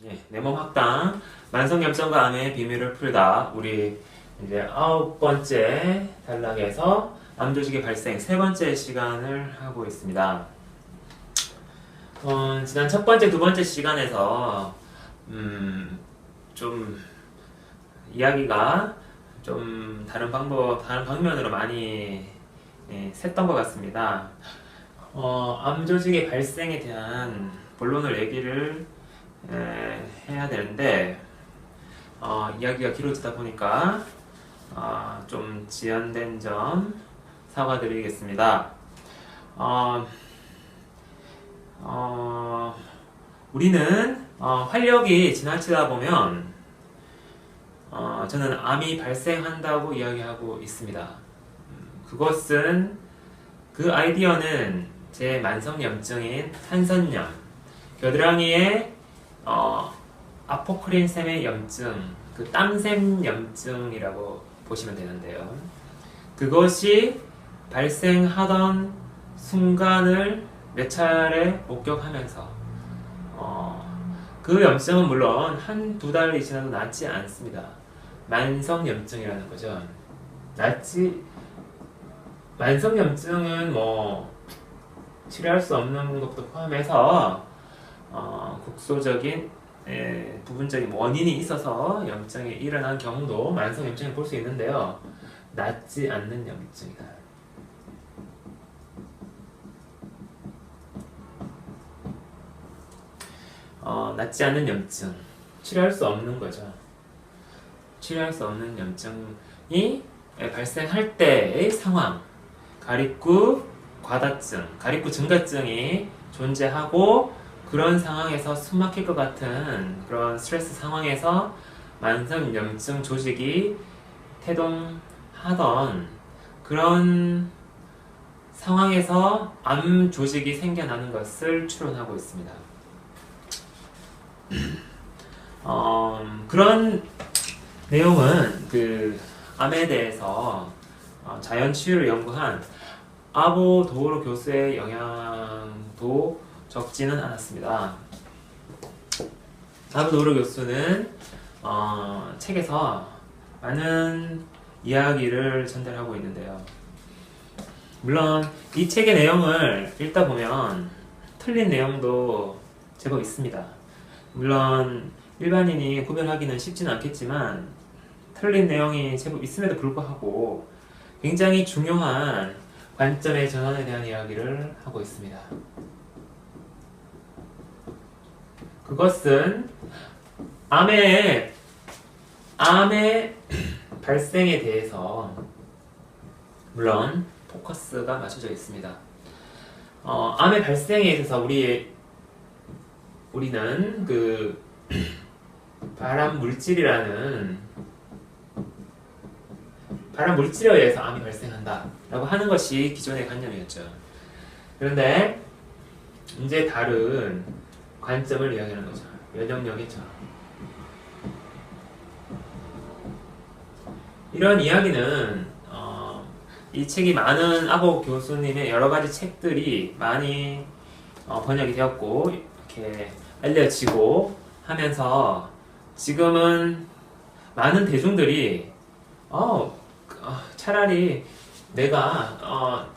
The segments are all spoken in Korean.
내 몸 확당, 만성염증과 암의 비밀을 풀다. 우리 이제 9번째 단락에서 암 조직의 발생 3번째 시간을 하고 있습니다. 지난 첫 번째, 두 번째 시간에서 좀 이야기가 좀 다른 방면으로 많이 샜던 것 같습니다. 암 조직의 발생에 대한 본론을 얘기를 해야 되는데 이야기가 길어지다 보니까 좀 지연된 점 사과드리겠습니다. 우리는 활력이 지나치다 보면 저는 암이 발생한다고 이야기하고 있습니다. 그것은 그 아이디어는 제 만성염증인 한선염, 겨드랑이에 아포크린샘의 염증, 그 땀샘 염증이라고 보시면 되는데요. 그것이 발생하던 순간을 몇 차례 목격하면서 그 염증은 물론 한두 달이 지나도 낫지 않습니다. 만성염증이라는 거죠. 만성염증은 치료할 수 없는 것도 포함해서 국소적인 부분적인 원인이 있어서 염증이 일어난 경우도 만성염증을 볼 수 있는데요. 낫지 않는 염증이다. 낫지 않는 염증, 치료할 수 없는 거죠. 치료할 수 없는 염증이 발생할 때의 상황, 가립구 과다증, 가립구 증가증이 존재하고 그런 상황에서 숨 막힐 것 같은 그런 스트레스 상황에서 만성염증 조직이 태동하던 그런 상황에서 암 조직이 생겨나는 것을 추론하고 있습니다. 그런 내용은 그 암에 대해서 자연 치유를 연구한 아보 도우로 교수의 영향도 적지는 않았습니다. 아보 도우로 교수는 책에서 많은 이야기를 전달하고 있는데요. 물론 이 책의 내용을 읽다 보면 틀린 내용도 제법 있습니다. 물론 일반인이 구별하기는 쉽지는 않겠지만 틀린 내용이 제법 있음에도 불구하고 굉장히 중요한 관점의 전환에 대한 이야기를 하고 있습니다. 그것은 암의 발생에 대해서 물론 포커스가 맞춰져 있습니다. 암의 발생에 있어서 우리는 그 발암 물질에 의해서 암이 발생한다 라고 하는 것이 기존의 관념이었죠. 그런데 이제 다른 관점을 이야기하는 거죠. 면역력이죠. 이런 이야기는 이 책이 많은 아보 교수님의 여러 가지 책들이 많이 번역이 되었고 이렇게 알려지고 하면서 지금은 많은 대중들이 차라리 내가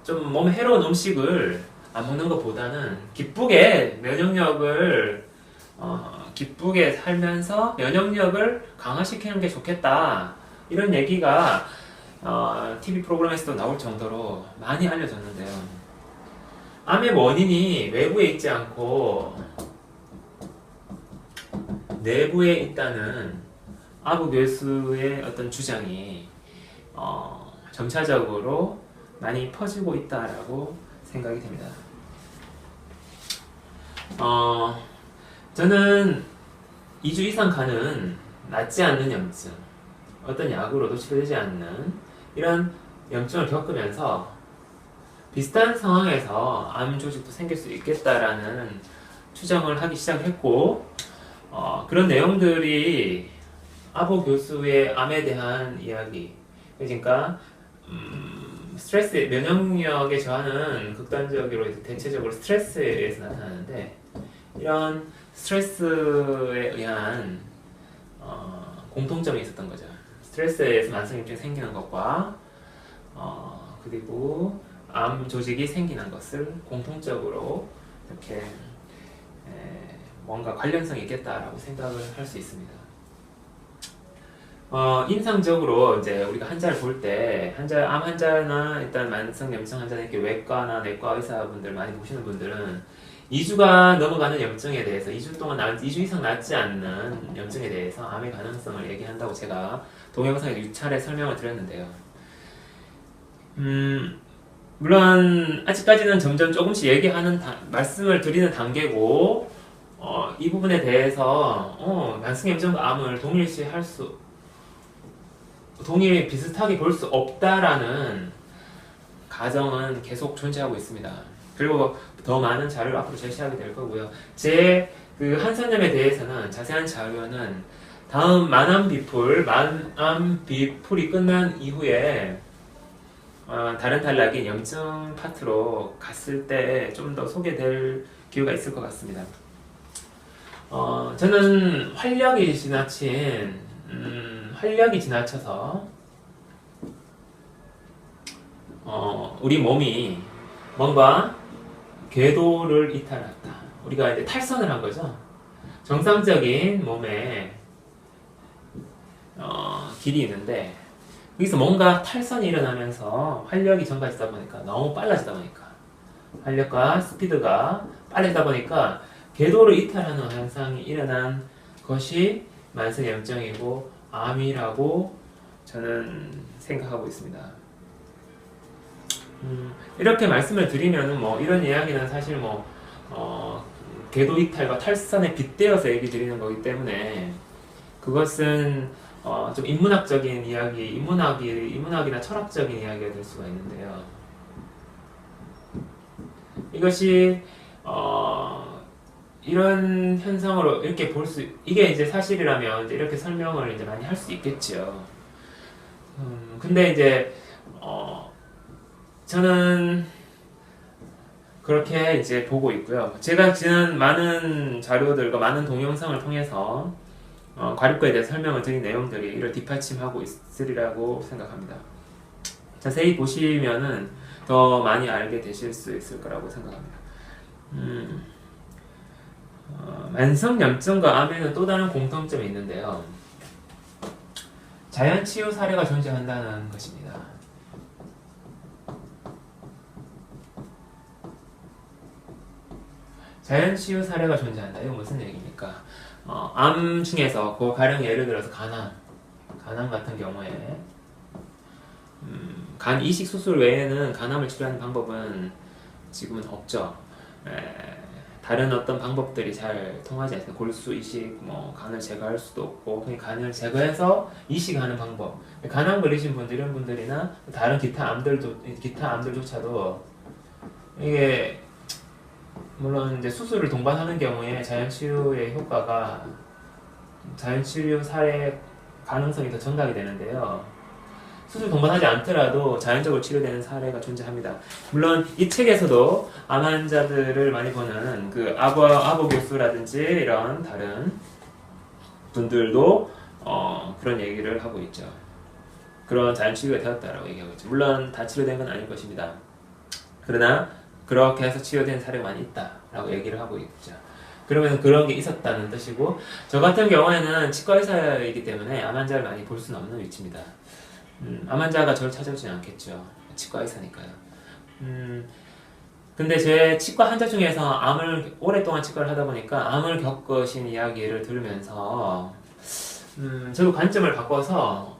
좀 몸에 해로운 음식을 안 먹는 것보다는 기쁘게 면역력을 기쁘게 살면서 면역력을 강화시키는 게 좋겠다 이런 얘기가 TV 프로그램에서도 나올 정도로 많이 알려졌는데요. 암의 원인이 외부에 있지 않고 내부에 있다는 아부 교수의 어떤 주장이 점차적으로 많이 퍼지고 있다라고 생각이 됩니다. 저는 2주 이상 가는 낫지 않는 염증, 어떤 약으로도 치료되지 않는 이런 염증을 겪으면서 비슷한 상황에서 암 조직도 생길 수 있겠다라는 추정을 하기 시작했고 그런 내용들이 아보 교수의 암에 대한 이야기, 그러니까 스트레스, 면역력의 저하는 극단적으로 대체적으로 스트레스에 의해서 나타나는데 이런 스트레스에 의한 공통점이 있었던 거죠. 스트레스에 의해서 만성염증이 생기는 것과 그리고 암 조직이 생기는 것을 공통적으로 이렇게 뭔가 관련성이 있겠다라고 생각을 할 수 있습니다. 임상적으로 이제 우리가 환자를 볼 때 암 환자나 일단 만성염증 환자나 이렇게 외과나 내과 의사분들 많이 보시는 분들은 2주가 넘어가는 염증에 대해서 2주 동안 2주 이상 낫지 않는 염증에 대해서 암의 가능성을 얘기한다고 제가 동영상에 유차례 설명을 드렸는데요. 물론 아직까지는 점점 조금씩 얘기하는 말씀을 드리는 단계고 이 부분에 대해서 만성염증과 암을 동일 비슷하게 볼 수 없다라는 가정은 계속 존재하고 있습니다. 그리고 더 많은 자료를 앞으로 제시하게 될 거고요. 제 그 한선염에 대해서는 자세한 자료는 다음 만암 비풀이 끝난 이후에 다른 단락인 염증 파트로 갔을 때 좀 더 소개될 기회가 있을 것 같습니다. 저는 활력이 지나쳐서 우리 몸이 뭔가 궤도를 이탈했다. 우리가 이제 탈선을 한 거죠. 정상적인 몸에 길이 있는데 여기서 뭔가 탈선이 일어나면서 활력이 증가하다 보니까 너무 빨라지다 보니까 활력과 스피드가 빨라지다 보니까 궤도를 이탈하는 현상이 일어난 것이 만성염증이고 암이라고 저는 생각하고 있습니다. 이렇게 말씀을 드리면은 이런 이야기는 사실 궤도 이탈과 탈선에 빗대어서 얘기 드리는 거기 때문에 그것은 좀 인문학적인 이야기, 인문학이나 철학적인 이야기가 될 수가 있는데요. 이것이 이런 현상으로 이렇게 이게 이제 사실이라면 이제 이렇게 설명을 이제 많이 할 수 있겠죠. 근데 이제 저는 그렇게 이제 보고 있고요. 제가 지난 많은 자료들과 많은 동영상을 통해서 과립과에 대해 설명을 드린 내용들이 이를 뒷받침하고 있으리라고 생각합니다. 자세히 보시면은 더 많이 알게 되실 수 있을 거라고 생각합니다. 만성염증과 암에는 또 다른 공통점이 있는데요. 자연치유 사례가 존재한다는 것입니다. 자연치유 사례가 존재한다. 이건 무슨 얘기입니까? 암 중에서 가령 예를 들어서 간암 같은 경우에 간 이식 수술 외에는 간암을 치료하는 방법은 지금은 없죠. 다른 어떤 방법들이 잘 통하지 않습니다. 골수 이식, 간을 제거할 수도 없고, 간을 제거해서 이식하는 방법. 간암 걸리신 분들, 이런 분들이나 다른 기타 암들조차도 이게 물론 이제 수술을 동반하는 경우에 자연치유 사례 가능성이 더 증가하게 되는데요. 수술 동반하지 않더라도 자연적으로 치료되는 사례가 존재합니다. 물론 이 책에서도 암 환자들을 많이 보는 그 아버 교수라든지 이런 다른 분들도 그런 얘기를 하고 있죠. 그런 자연치유가 되었다라고 얘기하고 있죠. 물론 다 치료된 건 아닐 것입니다. 그러나 그렇게 해서 치료된 사례가 많이 있다라고 얘기를 하고 있죠. 그러면 그런 게 있었다는 뜻이고, 저 같은 경우에는 치과 의사이기 때문에 암 환자를 많이 볼 수는 없는 위치입니다. 암 환자가 저를 찾아오진 않겠죠. 치과 의사니까요. 근데 제 치과 환자 중에서 오랫동안 치과를 하다 보니까 암을 겪으신 이야기를 들으면서 저도 관점을 바꿔서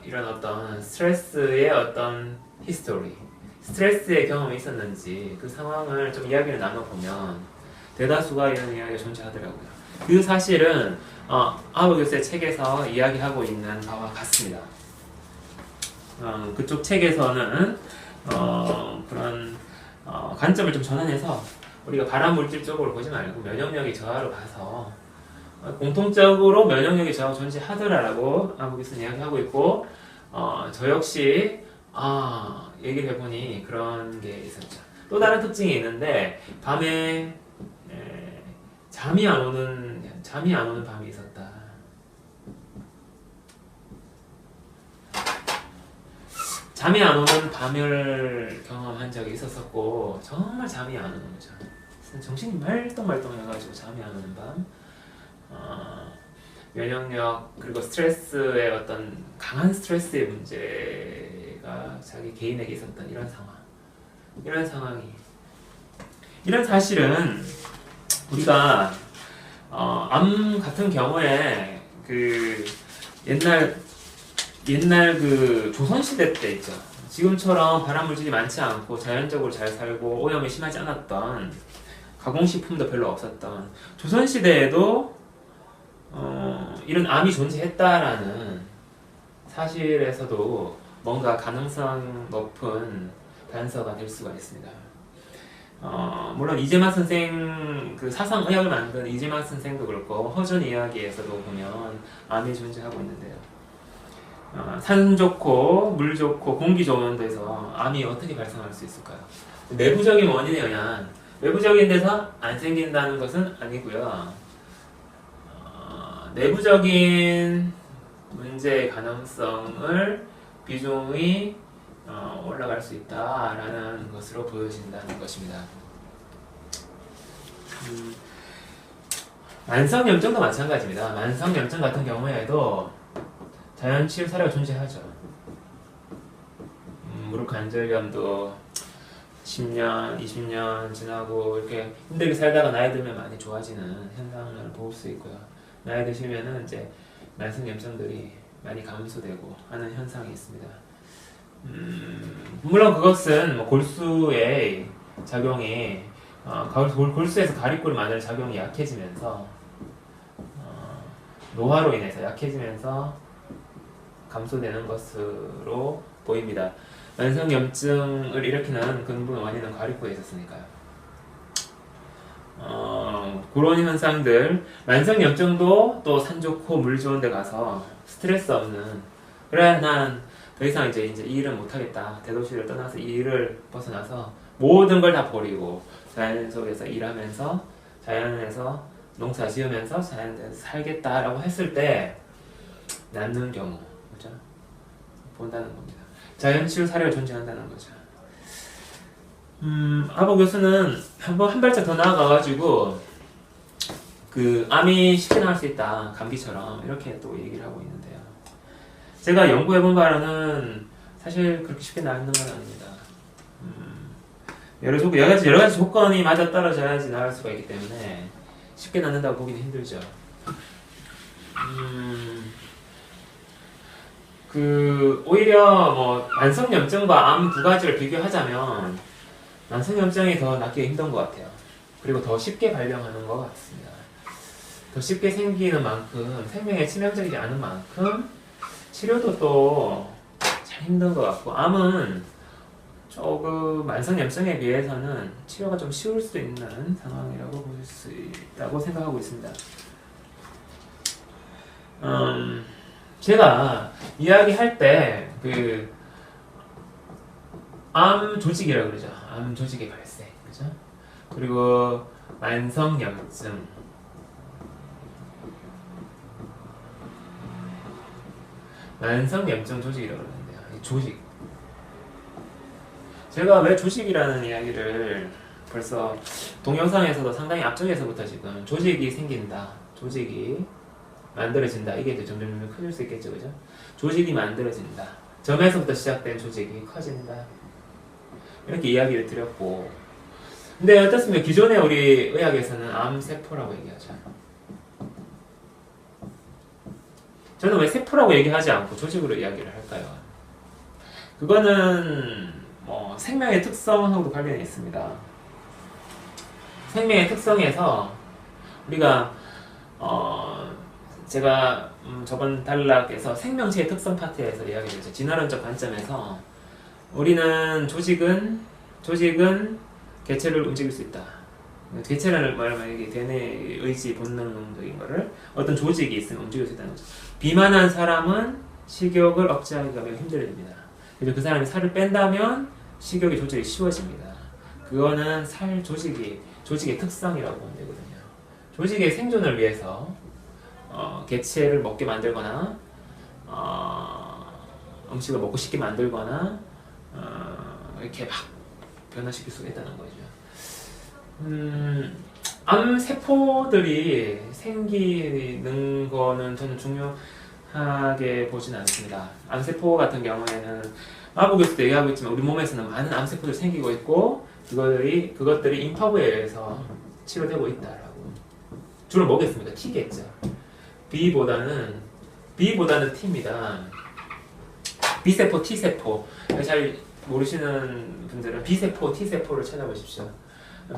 이런 어떤 스트레스의 어떤 히스토리, 스트레스의 경험이 있었는지 그 상황을 좀 이야기를 나눠보면 대다수가 이런 이야기가 존재하더라고요. 그 사실은 아버 교수의 책에서 이야기하고 있는 바와 같습니다. 그쪽 책에서는 그런 관점을 좀 전환해서 우리가 발암물질 쪽으로 보지 말고 면역력의 저하로 가서 공통적으로 면역력의 저하가 존재하더라라고 아버 교수는 이야기하고 있고, 저 역시 얘기를 해보니 그런 게 있었죠. 또 다른 특징이 있는데 밤에 잠이 안 오는 밤이 있었다. 잠이 안 오는 밤을 경험한 적이 있었었고, 정말 잠이 안 오는 거죠. 정신이 말똥말똥해가지고 잠이 안 오는 밤. 면역력 그리고 스트레스의 어떤 강한 스트레스의 문제가 자기 개인에게 있었던 이런 상황이 이런 사실은 우리가 암 같은 경우에 그 옛날 그 조선시대 때 있죠. 지금처럼 발암물질이 많지 않고 자연적으로 잘 살고 오염이 심하지 않았던 가공식품도 별로 없었던 조선시대에도 이런 암이 존재했다라는 사실에서도 뭔가 가능성 높은 단서가 될 수가 있습니다. 물론 이재만 선생 그 사상의학을 만든 이재만 선생도 그렇고 허준 이야기에서도 보면 암이 존재하고 있는데요. 산 좋고 물 좋고 공기 좋은 데서 암이 어떻게 발생할 수 있을까요? 내부적인 원인에 의한 외부적인 데서 안 생긴다는 것은 아니고요. 내부적인 문제의 가능성을 비중이 올라갈 수 있다라는 것으로 보여진다는 것입니다. 만성염증도 마찬가지입니다. 만성염증 같은 경우에도 자연치유 사례가 존재하죠. 무릎 관절염도 10년, 20년 지나고 이렇게 힘들게 살다가 나이 들면 많이 좋아지는 현상을 볼 수 있고요. 나이 드시면은 이제 만성염증들이 많이 감소되고 하는 현상이 있습니다. 물론 그것은 뭐 골수의 작용이 골수에서 가립골을 만드는 작용이 약해지면서 노화로 인해서 약해지면서 감소되는 것으로 보입니다. 만성염증을 일으키는 근본 원인은 가립골에 있었으니까요. 그런 현상들, 만성염증도 또 산 좋고 물 좋은 데 가서 스트레스 없는, 그래 난 더 이상 이제 이 일은 못하겠다, 대도시를 떠나서 이 일을 벗어나서 모든 걸 다 버리고 자연 속에서 일하면서 자연에서 농사 지으면서 자연에서 살겠다라고 했을 때 낫는 경우, 그죠? 본다는 겁니다. 자연치유 사례가 존재한다는 거죠. 아보 교수는 한 발짝 더 나아가가지고 그 암이 쉽게 나을 수 있다, 감기처럼 이렇게 또 얘기를 하고 있는데요. 제가 연구해본 바로는 사실 그렇게 쉽게 나는 건 아닙니다. 여러 가지 조건이 맞아 떨어져야지 나을 수가 있기 때문에 쉽게 낫는다고 보기는 힘들죠. 오히려 뭐 만성염증과 암 두 가지를 비교하자면 만성염증이 더 낫기가 힘든 것 같아요. 그리고 더 쉽게 발병하는 것 같습니다. 더 쉽게 생기는 만큼, 생명에 치명적이지 않은 만큼 치료도 또 잘 힘든 것 같고, 암은 조금 만성염증에 비해서는 치료가 좀 쉬울 수 있는 상황이라고 볼 수 있다고 생각하고 있습니다. 제가 이야기할 때 암 조직이라고 그러죠. 암 조직의 발생, 그죠? 그리고 만성염증, 만성염증 조직이라고 그러는데요. 이 조직. 제가 왜 조직이라는 이야기를 벌써 동영상에서도 상당히 앞쪽에서부터 지금 조직이 생긴다, 조직이 만들어진다, 이게 이제 점점 커질 수 있겠죠, 그죠? 조직이 만들어진다, 점에서부터 시작된 조직이 커진다, 이렇게 이야기를 드렸고, 근데 어떻습니까? 기존의 우리 의학에서는 암세포라고 얘기하죠. 저는 왜 세포라고 얘기하지 않고 조직으로 이야기를 할까요? 그거는 뭐 생명의 특성하고도 관련이 있습니다. 생명의 특성에서 우리가 제가 저번 단락에서 생명체의 특성 파트에서 이야기했죠. 진화론적 관점에서 우리는 조직은 개체를 움직일 수 있다. 개체라는 말하면 이게 대뇌 의지 본능적인 거를 어떤 조직이 있으면 움직일 수 있다는 거죠. 비만한 사람은 식욕을 억제하기가 매우 힘들어집니다. 그래서 그 사람이 살을 뺀다면 식욕이 조절이 쉬워집니다. 그거는 살 조직의 특성이라고 보면 되거든요. 조직의 생존을 위해서 개체를 먹게 만들거나 음식을 먹고 싶게 만들거나 이렇게 막 변화시킬 수가 있다는 거죠. 암세포들이 생기는 거는 저는 중요하게 보지는 않습니다. 암세포 같은 경우에는 마부교수도 얘기하고 있지만 우리 몸에서는 많은 암세포들이 생기고 있고 그것들이 임파부에 의해서 치료되고 있다라고. 주로 뭐겠습니까? T겠죠. B보다는 T입니다. B세포, T세포. 잘 모르시는 분들은 B세포, T세포를 찾아보십시오.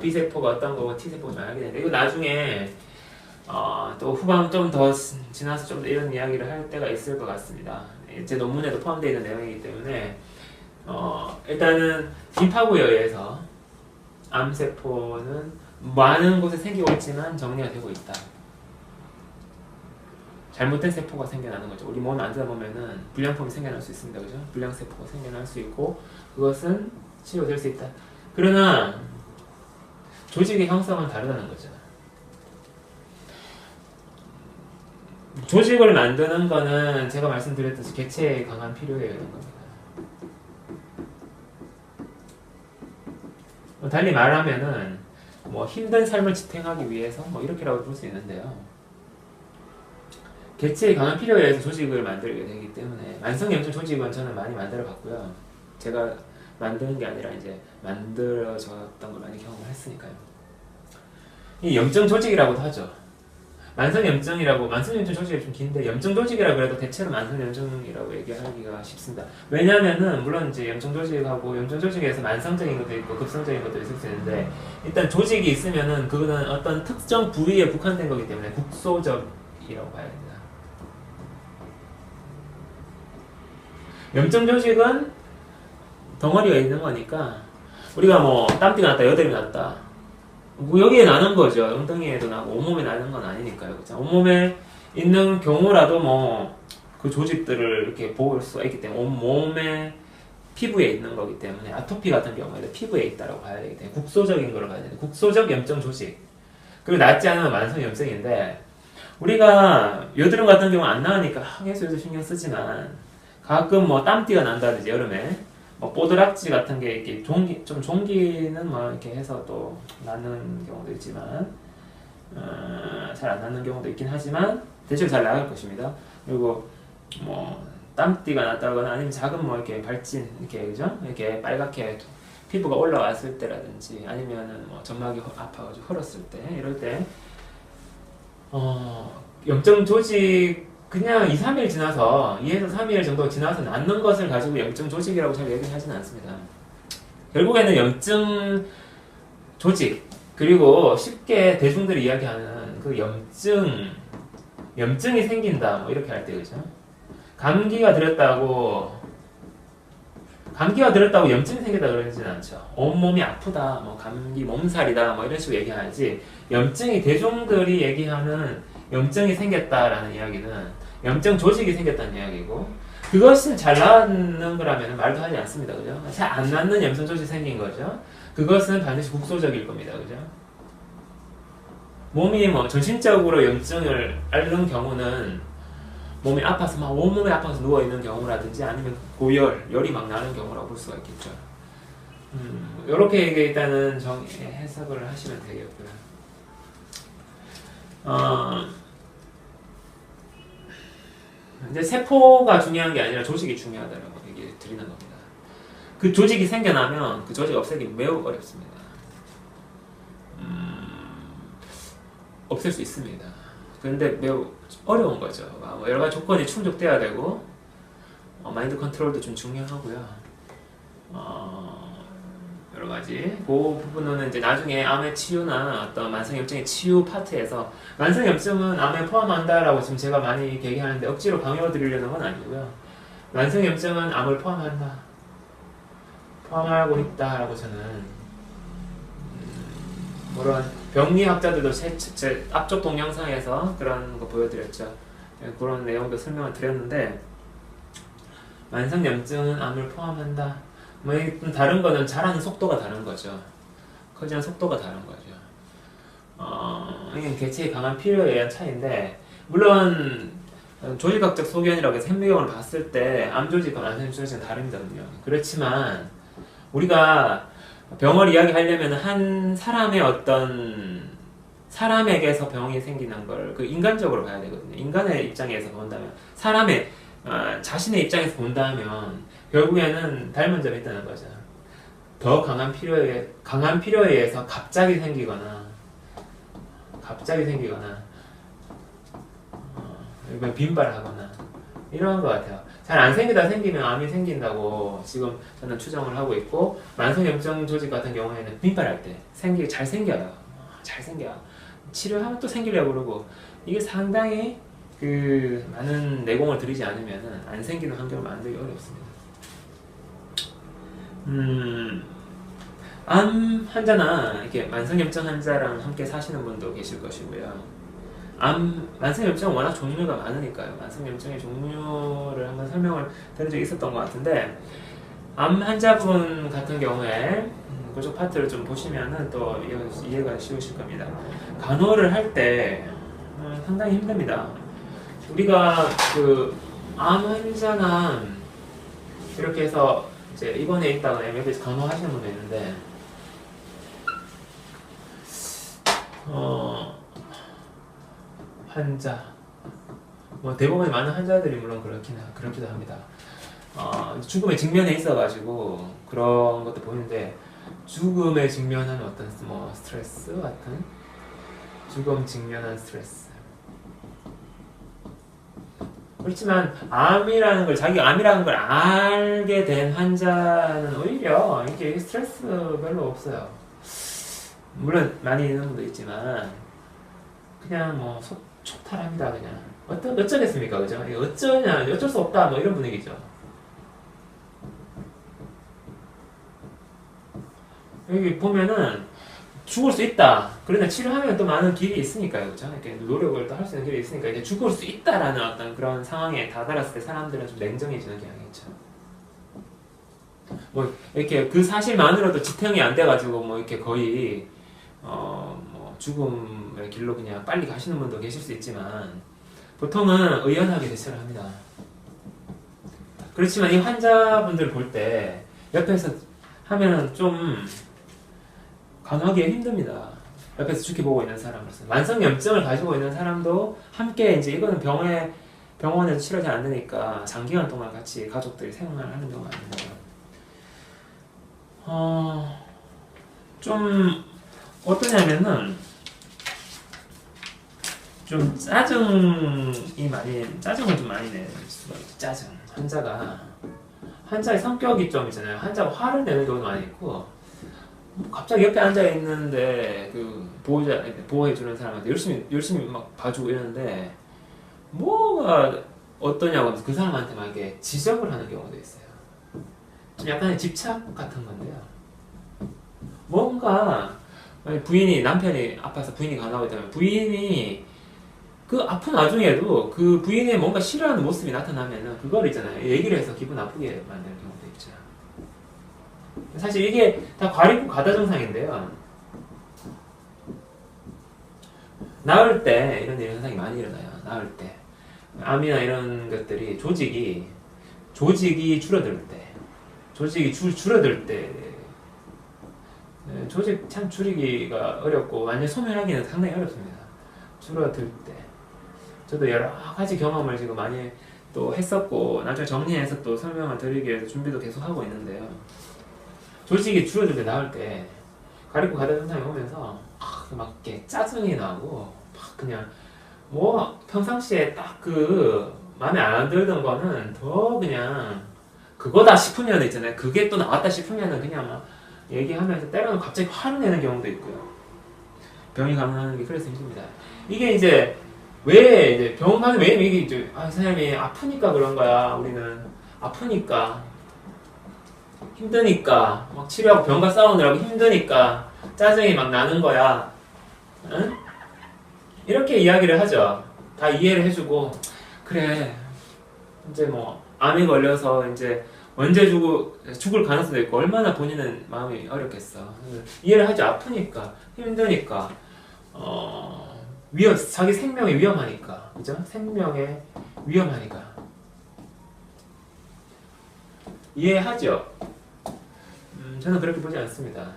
B세포가 어떤 거고 T세포가 좀 알게 되는데 이거 나중에 또 후반 좀 더 지나서 좀 더 이런 이야기를 할 때가 있을 것 같습니다. 제 논문에도 포함되어 있는 내용이기 때문에 일단은 임파부에 의해서 암세포는 많은 곳에 생기고 있지만 정리가 되고 있다. 잘못된 세포가 생겨나는 거죠. 우리 몸을 만지다 보면은 불량품이 생겨날 수 있습니다. 그죠? 불량세포가 생겨날 수 있고 그것은 치료될 수 있다. 그러나 조직의 형성은 다르다는 거죠. 조직을 만드는 거는 제가 말씀드렸듯이 개체의 강한 필요에 의한 겁니다. 달리 말하면은 힘든 삶을 지탱하기 위해서 이렇게라고 볼 수 있는데요. 개체의 강한 필요에 의해서 조직을 만들게 되기 때문에 만성염증 조직은 저는 많이 만들어 봤고요. 제가 만드는 게 아니라 이제 만들어졌던 걸 많이 경험을 했으니까요. 이 염증 조직이라고도 하죠. 만성염증 조직이 좀 긴데 염증 조직이라 그래도 대체로 만성염증이라고 얘기하기가 쉽습니다. 왜냐면은 물론 이제 염증 조직하고 염증 조직에서 만성적인 것도 있고 급성적인 것도 있을 수 있는데 일단 조직이 있으면은 그거는 어떤 특정 부위에 국한된 거기 때문에 국소적이라고 봐야 됩니다. 염증 조직은 덩어리가 있는 거니까 우리가 땀띠가 났다, 여드름이 났다 여기에 나는 거죠. 엉덩이에도 나고 온몸에 나는 건 아니니까요. 그렇죠? 온몸에 있는 경우라도 그 조직들을 이렇게 볼 수가 있기 때문에 온몸에 피부에 있는 거기 때문에 아토피 같은 경우에도 피부에 있다라고 봐야 되기 때문에 국소적인 걸 봐야 되는데 국소적 염증 조직 그리고 낫지 않으면 만성염증인데 우리가 여드름 같은 경우는 안 나으니까 해수에도 신경 쓰지만 가끔 땀띠가 난다든지 여름에 뽀드락지 같은 게 이렇게 종기는 이렇게 해서 또 나는 경우도 있지만 잘 안 나는 경우도 있긴 하지만 대체로 잘 나갈 것입니다. 그리고 땀띠가 났다거나 아니면 작은 이렇게 발진 이렇게 그죠? 이렇게 빨갛게 피부가 올라왔을 때라든지 아니면은 점막이 아파가지고 헐었을 때 이럴 때 염증 조직 그냥 2, 3일 지나서 2에서 3일 정도 지나서 낫는 것을 가지고 염증 조직이라고 잘 얘기하지는 않습니다. 결국에는 염증 조직 그리고 쉽게 대중들이 이야기하는 그 염증이 생긴다 이렇게 할 때 그죠? 감기가 들었다고 염증이 생긴다 그러지는 않죠. 온몸이 아프다, 감기, 몸살이다 이런 식으로 얘기하지 염증이 대중들이 얘기하는 염증이 생겼다라는 이야기는 염증 조직이 생겼다는 이야기고 그것은 잘 낫는 거라면 말도 하지 않습니다. 그죠? 잘 안 낫는 염증 조직이 생긴 거죠. 그것은 반드시 국소적일 겁니다. 그죠? 몸이 전신적으로 염증을 앓는 경우는 몸이 아파서 온몸이 아파서 누워있는 경우라든지 아니면 열이 나는 경우라고 볼 수가 있겠죠. 이렇게 일단은 해석을 하시면 되겠고요. 이제 세포가 중요한 게 아니라 조직이 중요하다라고 얘기 드리는 겁니다. 그 조직이 생겨나면 그 조직 없애기 매우 어렵습니다. 없앨 수 있습니다. 그런데 매우 어려운 거죠. 여러 가지 조건이 충족돼야 되고 마인드 컨트롤도 좀 중요하고요. 여러 가지 그 부분은 이제 나중에 암의 치유나 어떤 만성염증의 치유 파트에서 만성염증은 암에 포함한다라고 지금 제가 많이 얘기하는데 억지로 강요드리려는 건 아니고요. 만성염증은 암을 포함하고 있다라고 저는 물론 병리학자들도 제 앞쪽 동영상에서 그런 거 보여드렸죠. 그런 내용도 설명을 드렸는데 만성염증은 암을 포함한다. 다른 거는 자라는 속도가 다른 거죠. 커지는 속도가 다른 거죠. 이게 개체의 강한 필요에 의한 차이인데, 물론 조직학적 소견이라고 해서 현미경을 봤을 때 암조직과 만성 조직은 다릅니다요. 그렇지만 우리가 병을 이야기하려면 한 사람의 어떤 사람에게서 병이 생기는 걸 그 인간적으로 봐야 되거든요. 인간의 입장에서 본다면, 사람의 자신의 입장에서 본다면 결국에는 닮은 점이 있다는 거죠. 더 강한 필요에 의해서 갑자기 생기거나 이건 빈발하거나 이런 것 같아요. 잘 안 생기다 생기면 암이 생긴다고 지금 저는 추정을 하고 있고, 만성염증 조직 같은 경우에는 빈발할 때 잘 생겨요. 잘 생겨. 치료하면 또 생기려고 그러고, 이게 상당히 그 많은 내공을 들이지 않으면 안 생기는 환경을 만들기 어렵습니다. 암 환자나 이렇게 만성염증 환자랑 함께 사시는 분도 계실 것이고요. 만성염증은 워낙 종류가 많으니까요. 만성염증의 종류를 한번 설명을 드린 적이 있었던 것 같은데, 암 환자분 같은 경우에 그쪽 파트를 좀 보시면은 또 이해가 쉬우실 겁니다. 간호를 할 때 상당히 힘듭니다. 우리가 그 암 환자나 이렇게 해서 이제 입원해 있다거나 MF에서 간호하시는 분도 있는데, 환자, 뭐 대부분의 많은 환자들이 물론 그렇기도 합니다. 죽음에 직면해 있어가지고 그런 것도 보이는데, 죽음에 직면한 어떤 뭐 스트레스 같은, 죽음 직면한 스트레스. 그렇지만 자기가 암이라는 걸 알게 된 환자는 오히려 이게 스트레스 별로 없어요. 물론 많이 있는 분도 있지만 그냥 뭐 초탈합니다. 그냥 어쩌겠습니까, 그죠? 어쩔 수 없다, 뭐 이런 분위기죠. 여기 보면은 죽을 수 있다. 그러나 치료하면 또 많은 길이 있으니까요, 그죠? 이렇게 노력을 또 할 수 있는 길이 있으니까, 이제 죽을 수 있다라는 어떤 그런 상황에 다다랐을 때 사람들은 좀 냉정해지는 경향이 있죠. 뭐 이렇게 그 사실만으로도 지탱이 안 돼가지고 뭐 이렇게 거의 뭐 죽음의 길로 그냥 빨리 가시는 분도 계실 수 있지만, 보통은 의연하게 대처를 합니다. 그렇지만 이 환자분들 볼 때 옆에서 하면은 좀 간호하기가 힘듭니다. 옆에서 지켜보고 있는 사람으로서. 만성염증을 가지고 있는 사람도 함께 이제 이거는 병원에서 치료가 잘 안 되니까 장기간 동안 같이 가족들이 생활하는 경우가 있는데요. 좀 어떠냐면은 좀 짜증을 좀 많이 낼 수가 있죠. 짜증. 환자의 성격이 좀 있잖아요. 환자가 화를 내는 경우도 많이 있고, 갑자기 옆에 앉아 있는데 그 보호해주는 사람한테 열심히 막 봐주고 이러는데, 뭐가 어떠냐고 하면서 그 사람한테 막 이렇게 지적을 하는 경우도 있어요. 좀 약간의 집착 같은 건데요. 뭔가 남편이 아파서 부인이 간호하고 있다면, 부인이 그 아픈 와중에도 그 부인의 뭔가 싫어하는 모습이 나타나면은 그걸 있잖아요, 얘기를 해서 기분 나쁘게 만드는 경우도 있죠. 사실 이게 다 과립부 과다 증상인데요. 나을 때 이런 현상이 많이 일어나요. 나을 때 암이나 이런 것들이 조직이 줄어들 때, 줄어들 때, 조직 참 줄이기가 어렵고 완전 소멸하기는 상당히 어렵습니다. 줄어들 때. 저도 여러 가지 경험을 지금 많이 또 했었고, 나중에 정리해서 또 설명을 드리기 위해서 준비도 계속 하고 있는데요. 조직이 줄어들 때, 나을 때 가리고 가다 현상이 오면서 막 이렇게 짜증이 나고, 막 그냥 뭐 평상시에 딱 그 마음에 안 들던 거는 더 그냥 그거다 싶으면 있잖아요. 그게 또 나왔다 싶으면은 그냥 막 얘기하면서 때로는 갑자기 화를 내는 경우도 있고요. 병이 가능한 게 그래서 힘듭니다. 이게 이제 왜 이제 병원 가는 왜 이게 이제 선생님이 아프니까 그런 거야. 우리는 아프니까 힘드니까 막 치료하고 병과 싸우느라고 힘드니까 짜증이 막 나는 거야. 응? 이렇게 이야기를 하죠. 다 이해를 해주고, 그래 이제 뭐 암이 걸려서 이제 언제 죽을 가능성도 있고 얼마나 본인은 마음이 어렵겠어. 이해를 하죠. 아프니까 힘드니까 자기 생명에 위험하니까, 그죠? 생명에 위험하니까. 이해하죠? 저는 그렇게 보지 않습니다.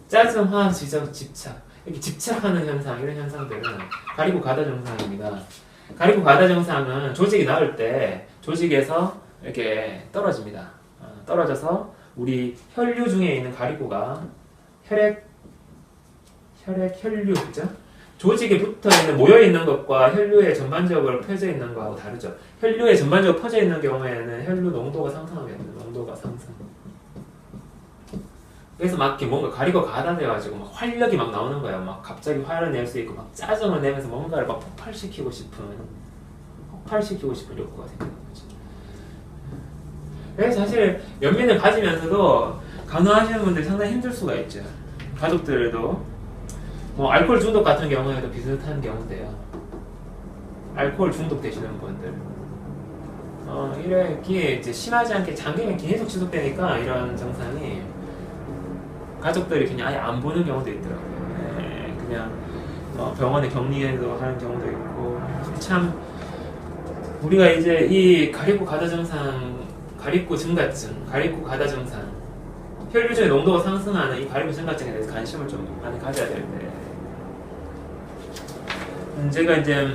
짜증, 화, 지적, 집착. 이렇게 집착하는 현상, 이런 현상들은 가리고 가다 증상입니다. 가리고 가다 증상은 조직이 나올 때 조직에서 이렇게 떨어집니다. 떨어져서 우리 혈류 중에 있는 가리고가 혈류, 그죠? 조직에 붙어 있는, 모여 있는 것과 혈류에 전반적으로 펴져 있는 거하고 다르죠. 혈류에 전반적으로 퍼져 있는 경우에는 혈류 농도가 상승하겠네요. 농도가 상승. 그래서 막 이렇게 뭔가 가리고 가다 돼가지고 막 활력이 막 나오는 거예요. 막 갑자기 화를 낼 수 있고 막 짜증을 내면서 뭔가를 막 폭발시키고 싶은 욕구가 생기는 거죠. 그래서 사실 연민을 가지면서도 간호하시는 분들이 상당히 힘들 수가 있죠. 가족들도 뭐 알코올 중독 같은 경우에도 비슷한 경우인데요. 알코올 중독 되시는 분들, 이렇게 이제 심하지 않게 장기간 계속 지속되니까 이런 증상이 가족들이 그냥 아예 안 보는 경우도 있더라고요. 네, 그냥 병원에 격리해서 하는 경우도 있고. 참 우리가 이제 이 가리고 가다 증상, 가리고 증가증, 가리고 가다 증상, 혈류중의 농도가 상승하는 이 가리고 증가증에 대해서 관심을 좀 많이 가져야 되는데, 제가 이제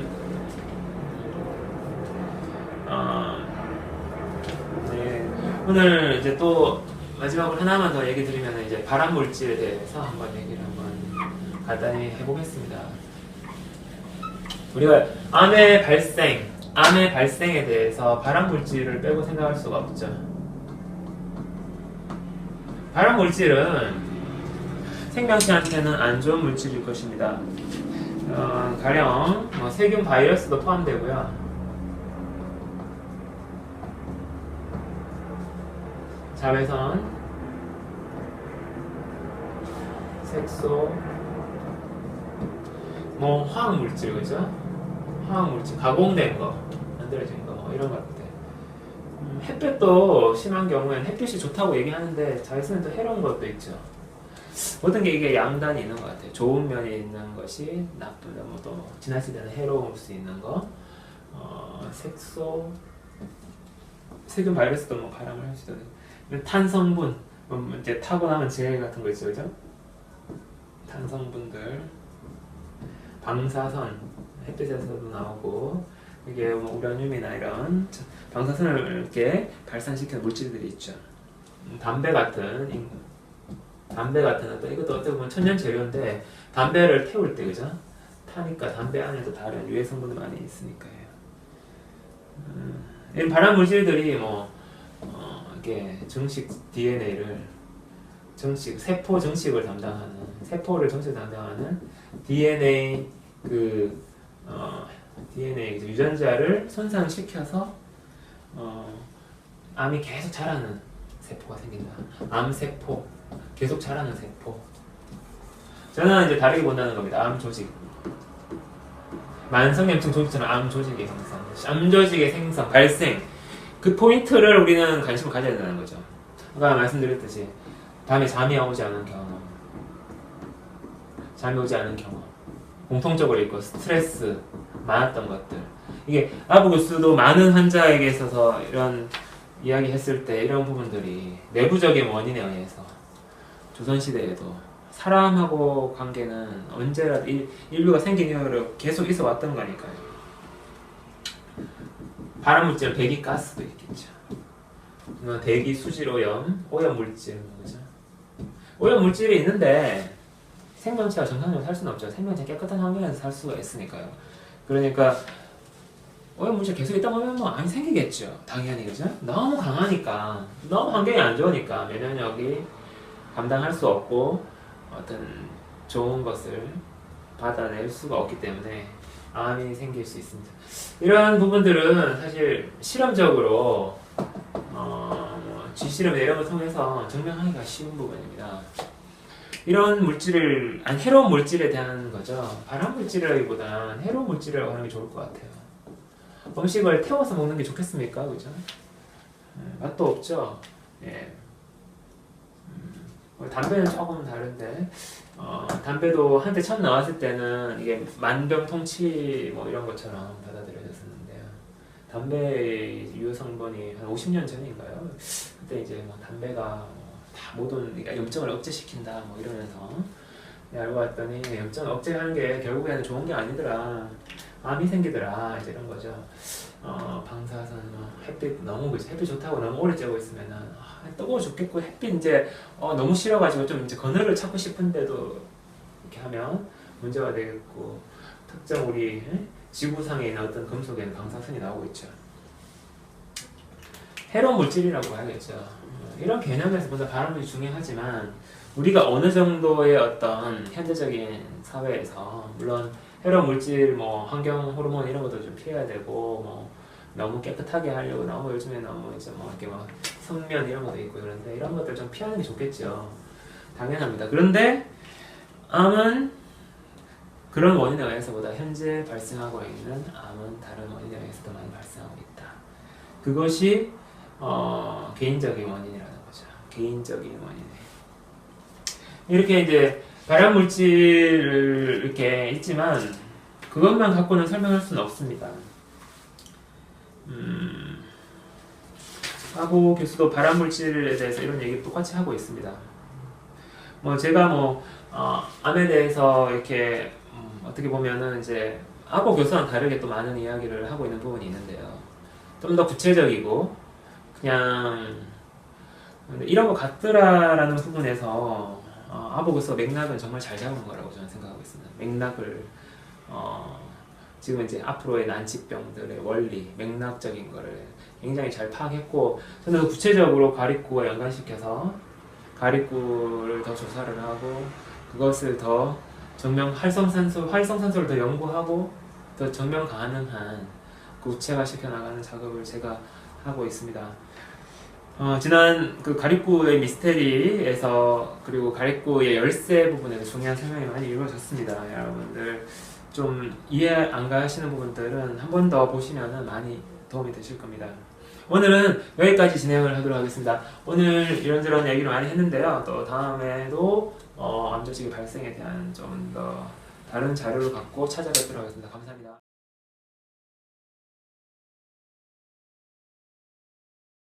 네, 오늘 이제 또 마지막으로 하나만 더 얘기 드리면 이제 발암 물질에 대해서 한번 얘기를 한번 간단히 해보겠습니다. 우리가 암의 발생에 대해서 발암 물질을 빼고 생각할 수가 없죠. 발암 물질은 생명체한테는 안 좋은 물질일 것입니다. 가령 세균, 바이러스도 포함되고요. 자외선, 색소, 화학물질, 그죠? 화학물질, 가공된 거, 만들어진 거, 이런 것들. 햇볕도 심한 경우에는 햇빛이 좋다고 얘기하는데 자외선은 또 해로운 것도 있죠. 모든 게 이게 양단이 있는 것 같아요. 좋은 면이 있는 것이 나쁜, 또 지나칠 때는 해로울 수 있는 거. 색소, 세균, 바이러스도 발암을 할 수 있거든요. 탄성분, 이제 타고나면 재해 같은 거 있죠, 그죠? 탄성분들, 방사선, 햇빛에서도 나오고, 이게 우라늄이나 이런 방사선을 이렇게 발산시키는 물질들이 있죠. 담배 같은 이것도 어떻게 보면 천연 재료인데, 담배를 태울 때, 그죠? 타니까 담배 안에도 다른 유해 성분이 많이 있으니까요. 이런 발암 물질들이 이렇게 DNA를 세포 증식을 담당하는, 세포를 담당하는 DNA DNA 유전자를 손상시켜서 암이 계속 자라는 세포가 생긴다. 암세포, 계속 자라는 세포. 저는 이제 다르게 본다는 겁니다. 암 조직. 만성염증 조직처럼 암 조직의 형성, 암 조직의 생성, 발생. 그 포인트를 우리는 관심을 가져야 된다는 거죠. 아까 말씀드렸듯이 밤에 잠이 오지 않은 경험, 공통적으로 있고 스트레스 많았던 것들. 이게 아부 교수도 많은 환자에게 있어서 이런 이야기 했을 때 이런 부분들이 내부적인 원인에 의해서 조선시대에도 사람하고 관계는 언제라도 인류가 생긴 이후로 계속 있어 왔던 거니까요. 발암물질은 배기가스도 있겠죠. 대기 수질오염, 오염물질, 그죠? 오염물질이 있는데 생명체가 정상적으로 살 수는 없죠. 생명체 깨끗한 환경에서 살 수가 있으니까요. 그러니까 오염물질 계속 있다 보면 암이 생기겠죠. 당연히, 그죠? 너무 강하니까, 너무 환경이 안 좋으니까 면역력이 감당할 수 없고 어떤 좋은 것을 받아낼 수가 없기 때문에 암이 생길 수 있습니다. 이러한 부분들은 사실 실험적으로 쥐실험 이런 걸 통해서 증명하기가 쉬운 부분입니다. 이런 물질을, 해로운 물질에 대한 거죠. 발암 물질이라기보단 해로운 물질이라고 하는 게 좋을 것 같아요. 음식을 태워서 먹는 게 좋겠습니까? 그죠? 맛도 없죠? 예. 담배는 조금 다른데 담배도 한때 처음 나왔을 때는 이게 만병통치 뭐 이런 것처럼 받아들여졌었는데요. 담배 유효 성분이 한 50년 전인가요? 그때 이제 뭐 담배가 다 모든 그러니까 염증을 억제시킨다 뭐 이러면서 알고 봤더니 염증 억제하는 게 결국에는 좋은 게 아니더라. 암이 생기더라 이제 이런 거죠. 방사선, 햇빛 너무 그치 햇빛 좋다고 너무 오래 쬐고 있으면은 뜨거워 죽겠고 햇빛 이제 너무 싫어가지고 좀 이제 그늘을 찾고 싶은데도 이렇게 하면 문제가 되겠고 특정 우리 지구상에 있는 어떤 금속에는 방사선이 나오고 있죠. 해로운 물질이라고 해야겠죠. 이런 개념에서 보다 발음이 중요하지만 우리가 어느 정도의 어떤 현대적인 사회에서 물론 해로운 물질, 뭐 환경 호르몬 이런 것도 좀 피해야 되고 뭐 너무 깨끗하게 하려고 너무 요즘에 너무 이제 뭐 이렇게 막 성면 이런 것도 있고 그런데 이런 것들 좀 피하는 게 좋겠죠. 당연합니다. 그런데 암은 그런 원인에 의해서보다 현재 발생하고 있는 암은 다른 원인에 의해서 더 많이 발생하고 있다. 그것이 개인적인 원인이라는 거죠. 개인적인 원인. 이렇게 이제 발암 물질을 이렇게 있지만 그것만 갖고는 설명할 수는 없습니다. 아보 교수도 발암 물질에 대해서 이런 얘기 똑같이 하고 있습니다. 뭐 제가 뭐 암에 대해서 이렇게 어떻게 보면은 이제 아보 교수랑 다르게 또 많은 이야기를 하고 있는 부분이 있는데요. 좀 더 구체적이고 그냥 이런 거 같더라라는 부분에서 아보 교수가 맥락은 정말 잘 잡은 거라고 저는 생각하고 있습니다. 맥락을 지금 이제 앞으로의 난치병들의 원리, 맥락적인 거를 굉장히 잘 파악했고 저는 구체적으로 가리꾸와 연관시켜서 가리꾸를 더 조사를 하고 그것을 더 활성산소를 더 연구하고 더 증명 가능한 구체화시켜 나가는 작업을 제가 하고 있습니다. 지난 그 가리꾸의 미스테리에서 그리고 가리꾸의 열쇠 부분에서 중요한 설명이 많이 이루어졌습니다. 여러분들 좀 이해 안 가시는 부분들은 한 번 더 보시면 많이 도움이 되실 겁니다. 오늘은 여기까지 진행을 하도록 하겠습니다. 오늘 이런저런 얘기를 많이 했는데요. 또 다음에도 암 조직의 발생에 대한 좀 더 다른 자료를 갖고 찾아뵙도록 하겠습니다. 감사합니다.